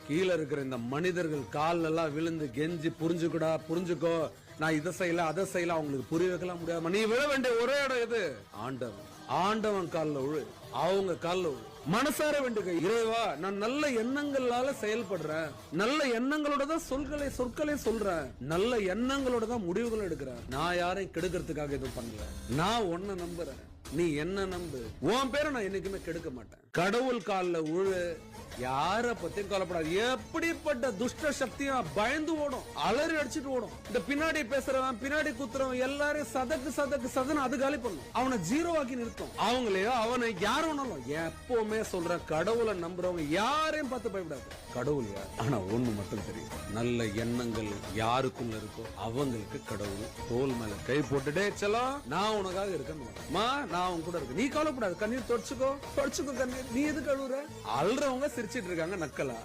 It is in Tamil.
கீழே இருக்கிற இந்த மனிதர்கள் கால் எல்லாம் விழுந்து கெஞ்சி புரிஞ்சுக்கோ, நான் இதை செய்யல அதை செய்யல அவங்களுக்கு புரிய வைக்கலாம் முடியாது. நீ விழ வேண்டிய ஒரே இடம் எது? ஆண்டவன் கால்ல விழு, அவங்க கால்ல விழு. மனசார வேண்டுக, இறைவா நான் நல்ல எண்ணங்களால செயல்படுறேன், நல்ல எண்ணங்களோட தான் சொற்களை சொல்றேன், நல்ல எண்ணங்களோட தான் முடிவுகள் எடுக்கிறேன். நான் யாரையும் கெடுக்கிறதுக்காக எதுவும் பண்ணல. நான் உன்னை நம்புறேன், நீ என்ன நம்பு. உன் பேரை நான் என்னைக்குமே கெடுக்க மாட்டேன். கடவுள் கால்ல விழு, யார பத்தியும் கவலைப்படாது. எப்படிப்பட்ட துஷ்ட சக்தியும் பயந்து ஓடும், அலறி அடிச்சுட்டு ஓடும். இந்த பின்னாடி பேசுறவன் பின்னாடி குத்துறவன் எல்லாரையும் சதக்கு அது காலி பண்ணும், அவனை ஜீரோ ஆக்கி நிறுத்தும். அவங்களையோ அவனை யாரும் எப்பவுமே சொல்ற, கடவுளை நம்புறவங்க யாரையும் பார்த்து பயப்படாது. கடவுள் யார்? ஆனா ஒண்ணு மட்டும் தெரியும், நல்ல எண்ணங்கள் யாருக்குள்ள இருக்கோ அவங்களுக்கு கடவுள் தோல் மேல கை போட்டுட்டே செல்லம், நான் உனக்காக இருக்கேன், நான் உன் கூட இருக்கேன், நீ கவலைப்படாது, கண்ணீர் தொடச்சுக்கோ கண்ணீர், நீ எது கழுவுற? அல்றவங்க சிரிச்சிட்டு இருக்காங்க நக்கலா.